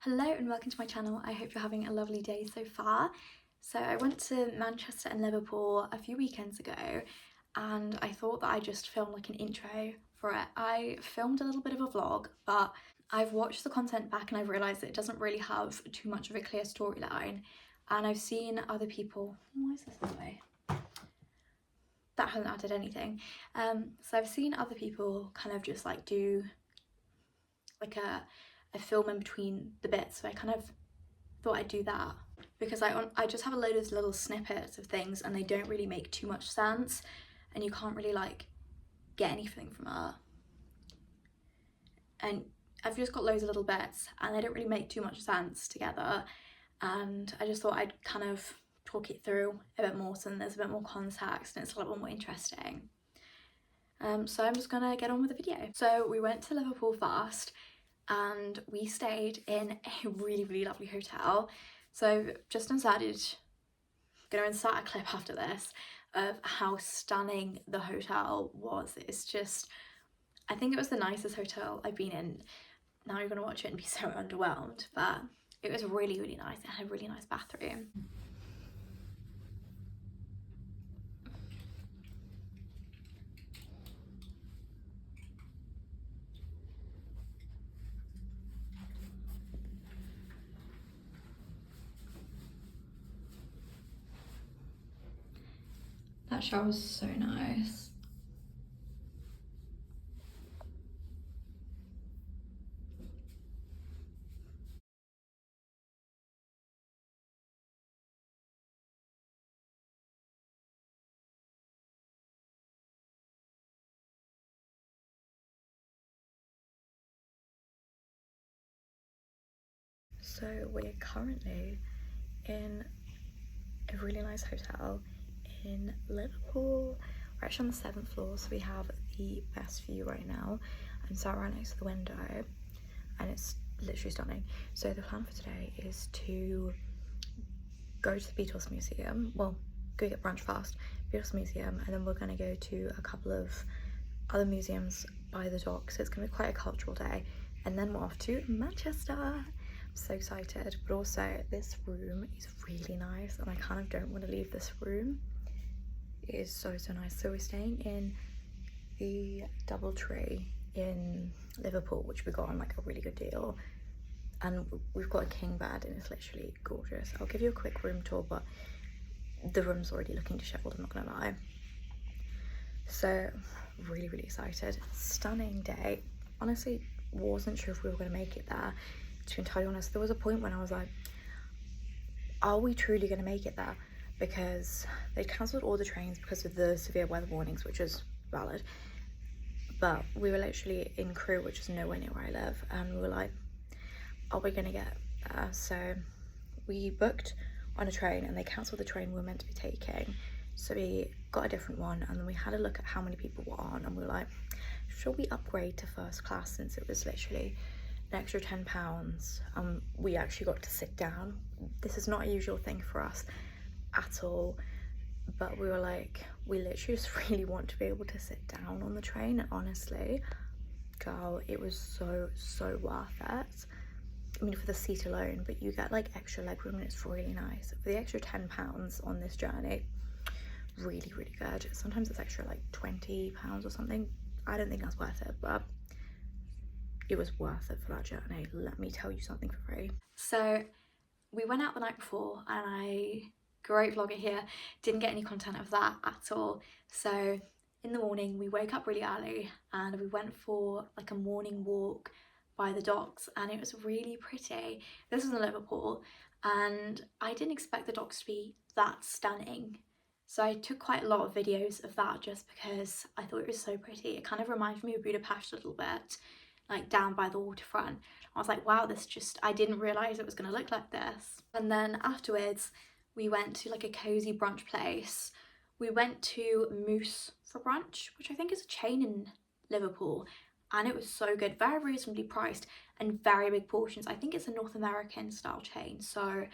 Hello and welcome to my channel. I hope you're having a lovely day so far. So I went to Manchester and Liverpool a few weekends ago and I thought that I'd just film like an intro for it. I filmed a little bit of a vlog, but I've watched the content back and I've realised that it doesn't really have too much of a clear storyline, and I've seen other people... Why is this that way? That hasn't added anything. So I've seen other people kind of just like do like a film in between the bits, so I kind of thought I'd do that because I just have a load of little snippets of things and they don't really make too much sense and you can't really like get anything from it, and I've just got loads of little bits and they don't really make too much sense together, and I just thought I'd kind of talk it through a bit more so then there's a bit more context and it's a little more interesting. So I'm just gonna get on with the video. So we went to Liverpool first and we stayed in a really lovely hotel. So just inserted, gonna insert a clip after this of how stunning the hotel was. It's just, I think it was the nicest hotel I've been in. Now you're gonna watch it and be so underwhelmed, but it was really nice. It had a really nice bathroom. That shower was so nice. So we're currently in a really nice hotel in Liverpool. We're actually on the 7th floor, so we have the best view right now. I'm sat right next to the window and it's literally stunning. So the plan for today is to go to the Beatles Museum. Well, go get brunch first, Beatles Museum, and then we're going to go to a couple of other museums by the dock. So it's going to be quite a cultural day, and then we're off to Manchester. I'm so excited, but also this room is really nice and I kind of don't want to leave this room. It is so nice. So we're staying in the DoubleTree in Liverpool, which we got on like a really good deal, and we've got a king bed and it's literally gorgeous. I'll give you a quick room tour, but the room's already looking disheveled, I'm not gonna lie. So really excited. Stunning day. Honestly, wasn't sure if we were gonna make it there, to be entirely honest. There was a point when I was like, are we truly gonna make it there? Because they cancelled all the trains because of the severe weather warnings, which is valid, but we were literally in Crewe, which is nowhere near where I live, and we were like, are we gonna get there? So we booked on a train and they cancelled the train we were meant to be taking, so we got a different one, and then we had a look at how many people were on and we were like, should we upgrade to first class since it was literally an extra £10? We actually got to sit down. This is not a usual thing for us at all, but we were like, we literally just really want to be able to sit down on the train, and honestly, girl, it was so worth it. I mean, for the seat alone, but you get like extra legroom and it's really nice. For the extra £10 on this journey, really good. Sometimes it's extra like £20 or something. I don't think that's worth it, but it was worth it for that journey. Let me tell you something for free. So we went out the night before and great vlogger here, didn't get any content of that at all. So in the morning we woke up really early and we went for like a morning walk by the docks, and it was really pretty. This was in Liverpool and I didn't expect the docks to be that stunning, so I took quite a lot of videos of that just because I thought it was so pretty. It kind of reminded me of Budapest a little bit, like down by the waterfront. I was like, wow, this just, I didn't realise it was going to look like this. And then afterwards we went to like a cozy brunch place. We went to Moose for brunch, which I think is a chain in Liverpool, and it was so good, very reasonably priced and very big portions. I think it's a North American style chain. So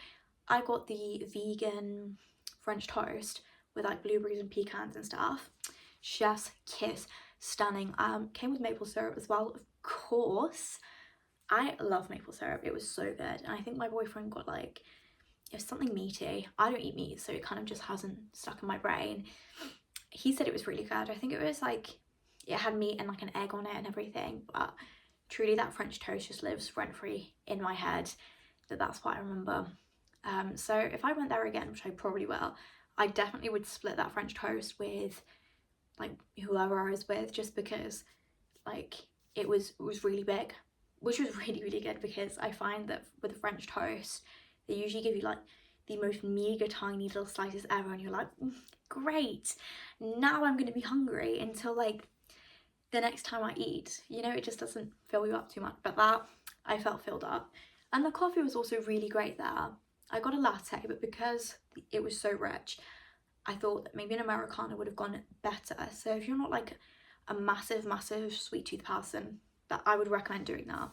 I got the vegan French toast with like blueberries and pecans and stuff. Chef's kiss, stunning. Came with maple syrup as well, of course. I love maple syrup. It was so good. And I think my boyfriend got like, it was something meaty. I don't eat meat, so it kind of just hasn't stuck in my brain. He said it was really good. I think it was like, it had meat and like an egg on it and everything, but truly that French toast just lives rent-free in my head, that's what I remember. So if I went there again, which I probably will, I definitely would split that French toast with like whoever I was with, just because like it was really big, which was really good, because I find that with the French toast they usually give you like the most meager tiny little slices ever, and you're like, great, now I'm gonna be hungry until like the next time I eat, you know, it just doesn't fill you up too much. But that, I felt filled up. And the coffee was also really great there. I got a latte, but because it was so rich, I thought that maybe an Americano would have gone better. So if you're not like a massive sweet tooth person, that I would recommend doing that.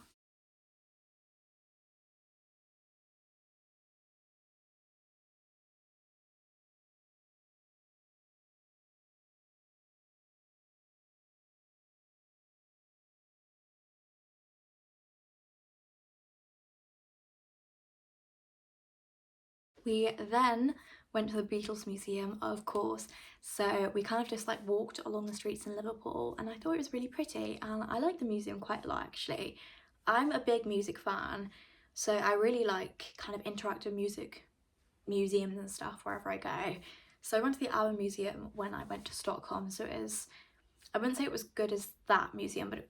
We then went to the Beatles Museum, of course, so we kind of just like walked along the streets in Liverpool, and I thought it was really pretty, and I like the museum quite a lot actually. I'm a big music fan, so I really like kind of interactive music museums and stuff wherever I go. So I went to the Album Museum when I went to Stockholm, so it is, I wouldn't say it was good as that museum, but it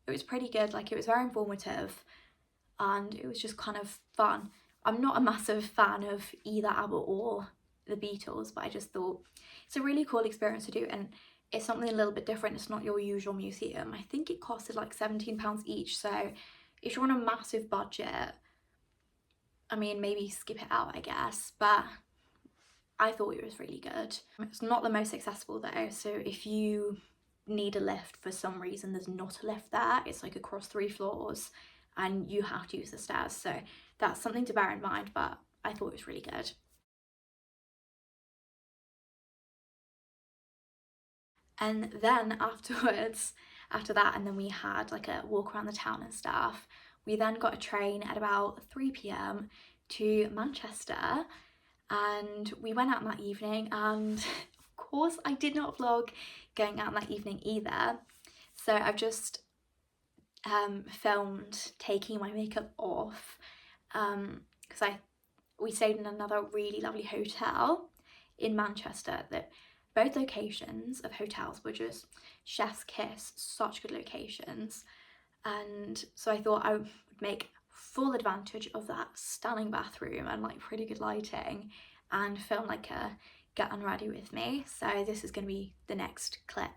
was pretty good. Like, it was very informative and it was just kind of fun. I'm not a massive fan of either ABBA or the Beatles, but I just thought it's a really cool experience to do, and it's something a little bit different. It's not your usual museum. I think it costed like £17 each, so if you're on a massive budget, I mean, maybe skip it out, I guess, but I thought it was really good. It's not the most accessible though, so if you need a lift for some reason, there's not a lift there. It's like across 3 floors and you have to use the stairs, so that's something to bear in mind, but I thought it was really good. And then afterwards, after that, and then we had like a walk around the town and stuff, we then got a train at about 3 p.m. to Manchester, and we went out that evening, and of course I did not vlog going out that evening either, so I've just filmed taking my makeup off, because we stayed in another really lovely hotel in Manchester. That both locations of hotels were just chef's kiss, such good locations, and so I thought I would make full advantage of that stunning bathroom and like pretty good lighting and film like a get unready with me. So this is going to be the next clip.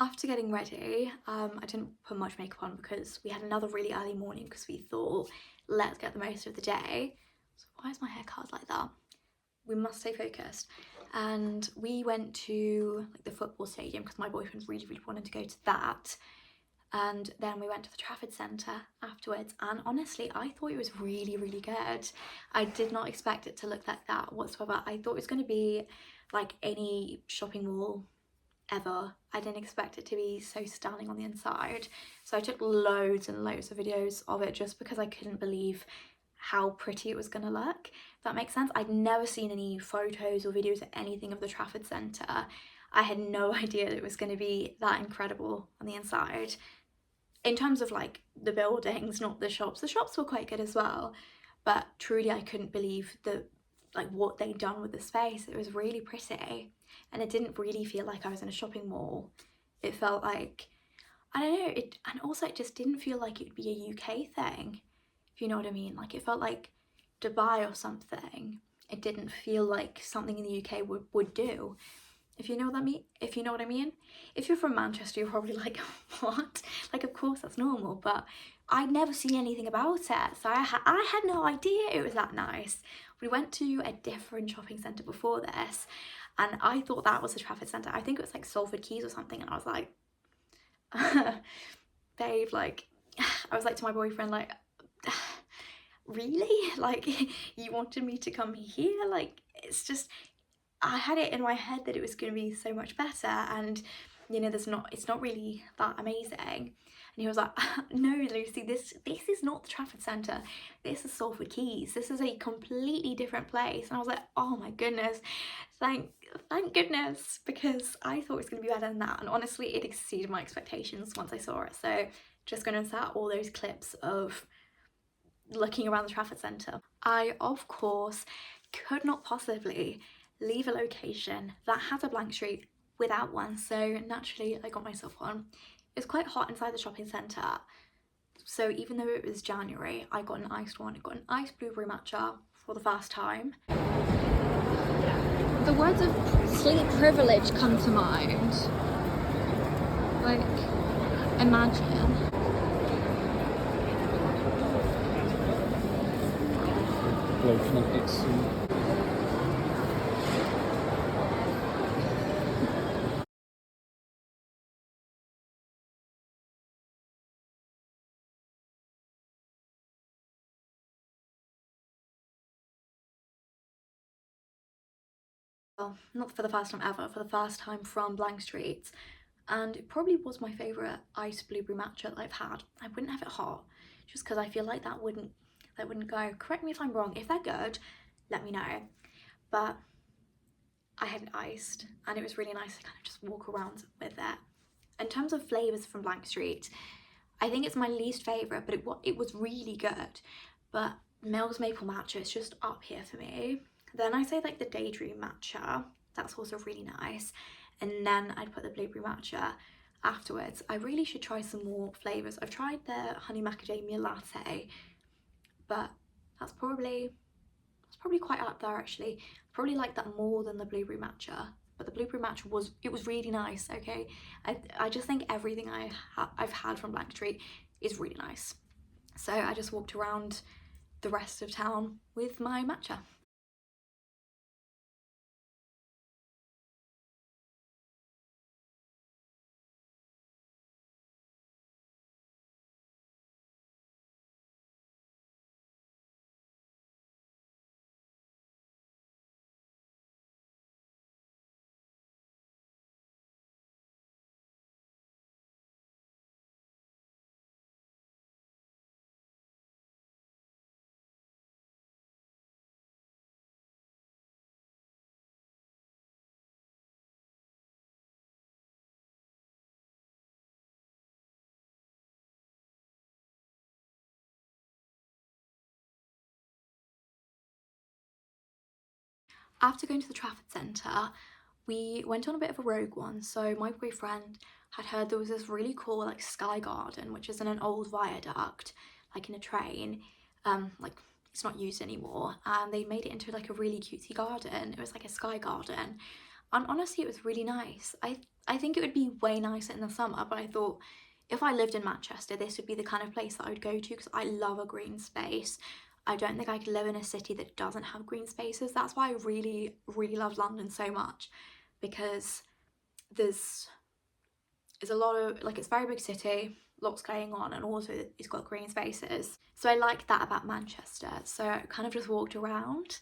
After getting ready, I didn't put much makeup on because we had another really early morning because we thought, let's get the most of the day. So why is my hair cut like that? We must stay focused. And we went to like the football stadium because my boyfriend really, really wanted to go to that. And then we went to the Trafford Centre afterwards, and honestly I thought it was really, really good. I did not expect it to look like that whatsoever. I thought it was going to be like any shopping mall ever. I didn't expect it to be so stunning on the inside. So I took loads and loads of videos of it just because I couldn't believe how pretty it was going to look. If that makes sense. I'd never seen any photos or videos or anything of the Trafford Centre. I had no idea that it was going to be that incredible on the inside. In terms of like the buildings, not the shops. The shops were quite good as well, but truly I couldn't believe like what they'd done with the space. It was really pretty, and it didn't really feel like I was in a shopping mall. It felt like, I don't know, and also it just didn't feel like it would be a UK thing, if you know what I mean. Like it felt like Dubai or something. It didn't feel like something in the UK would do. If you know what I mean, if you know what I mean. If you're from Manchester, you're probably like, what? Like, of course that's normal, but I'd never seen anything about it, so I had no idea it was that nice. We went to a different shopping centre before this, and I thought that was the Trafford Centre. I think it was like Salford Quays or something, and I was like, babe, like, I was like to my boyfriend, like, really? Like, you wanted me to come here? Like, it's just, I had it in my head that it was going to be so much better, and you know, it's not really that amazing. And he was like, no Lucy, this is not the Trafford Centre, this is Salford Quays, this is a completely different place. And I was like, oh my goodness, thank goodness, because I thought it was going to be better than that, and honestly it exceeded my expectations once I saw it. So just going to insert all those clips of looking around the Trafford Centre. I of course could not possibly leave a location that has a blank street without one, so naturally I got myself one. It was quite hot inside the shopping centre, so even though it was January, I got an iced one. I got an iced blueberry matcha for the first time. The words of sleep privilege come to mind. Like, imagine. Well, not for the first time ever, for the first time from blank streets, and it probably was my favourite iced blueberry matcha that I've had. I wouldn't have it hot just because I feel like that wouldn't go. Correct me if I'm wrong. If they're good, let me know. But I had it iced, and it was really nice to kind of just walk around with it. In terms of flavours from Blank Street, I think it's my least favourite, but it was really good. But Mel's Maple Matcha is just up here for me. Then I say like the Daydream Matcha, that's also really nice. And then I'd put the Blueberry Matcha afterwards. I really should try some more flavours. I've tried the Honey Macadamia Latte, but that's probably quite up there actually. Probably like that more than the Blueberry Matcha. But the Blueberry Matcha was really nice, okay? I just think everything I've had from Blank Street is really nice. So I just walked around the rest of town with my matcha. After going to the Trafford Centre, we went on a bit of a rogue one. So my boyfriend had heard there was this really cool like sky garden, which is in an old viaduct, like in a train. Like it's not used anymore, and they made it into like a really cutesy garden. It was like a sky garden, and honestly it was really nice. I I think it would be way nicer in the summer, but I thought if I lived in Manchester, this would be the kind of place that I would go to because I love a green space. I don't think I could live in a city that doesn't have green spaces. That's why I really, really love London so much, because there's a lot of, like, it's a very big city, lots going on, and also it's got green spaces. So I like that about Manchester. So I kind of just walked around.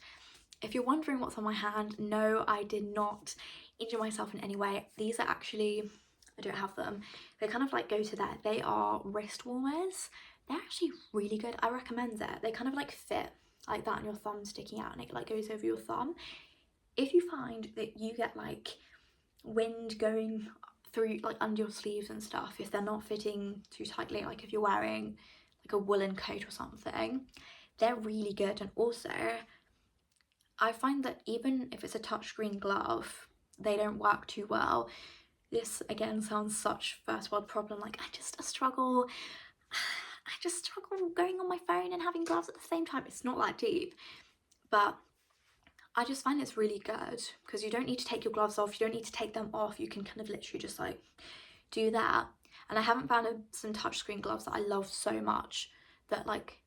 If you're wondering what's on my hand, no, I did not injure myself in any way. These are actually, I don't have them. They kind of like go to that. They are wrist warmers. They're actually really good. I recommend it. They kind of like fit like that, and your thumb sticking out and it like goes over your thumb. If you find that you get like wind going through like under your sleeves and stuff, if they're not fitting too tightly, like if you're wearing like a woolen coat or something, they're really good. And also I find that even if it's a touchscreen glove, they don't work too well. This again sounds such first world problem, like I just struggle going on my phone and having gloves at the same time. It's not that deep, but I just find it's really good because you don't need to take your gloves off, you don't need to take them off, you can kind of literally just like do that. And I haven't found some touchscreen gloves that I love so much that like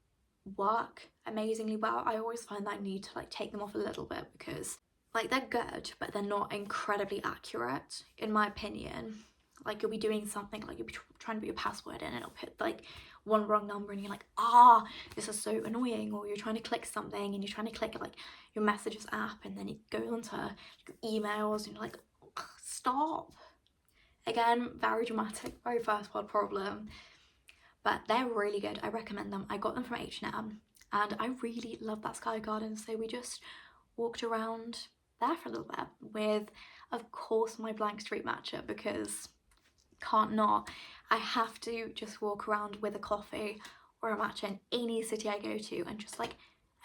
work amazingly well. I always find that I need to like take them off a little bit because like they're good, but they're not incredibly accurate in my opinion. Like you'll be doing something, like you'll be trying to put your password in and it'll put like one wrong number and you're like, ah, this is so annoying. Or you're trying to click something and you're trying to click like your messages app and then it goes onto your emails and you're like, stop. Again, very dramatic, very first world problem, but they're really good. I recommend them. I got them from H&M and I really love that Sky Garden, so we just walked around there for a little bit with, of course, my blank street matcha, because can't not. I have to just walk around with a coffee or a matcha in any city I go to and just like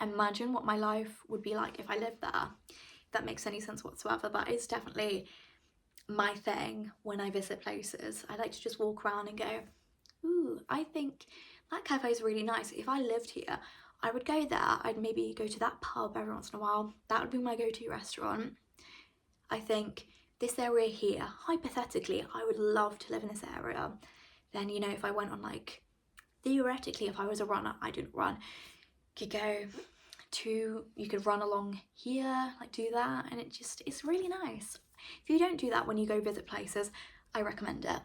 imagine what my life would be like if I lived there. If that makes any sense whatsoever, but it's definitely my thing when I visit places. I like to just walk around and go, ooh, I think that cafe is really nice. If I lived here, I would go there. I'd maybe go to that pub every once in a while. That would be my go-to restaurant. I think this area here, hypothetically, I would love to live in this area. Then, you know, if I went on like, theoretically, if I was a runner, I didn't run, could go to, you could run along here, like do that, and it's really nice. If you don't do that when you go visit places, I recommend it.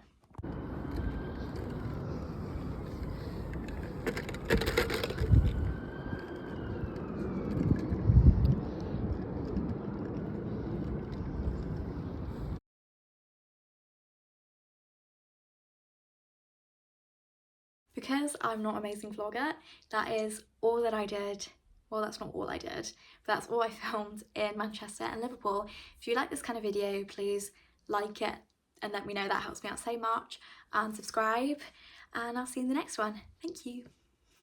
Because I'm not an amazing vlogger, that is all that I did. Well, that's not all I did, but that's all I filmed in Manchester and Liverpool. If you like this kind of video, please like it and let me know. That helps me out so much. And subscribe, and I'll see you in the next one. Thank you.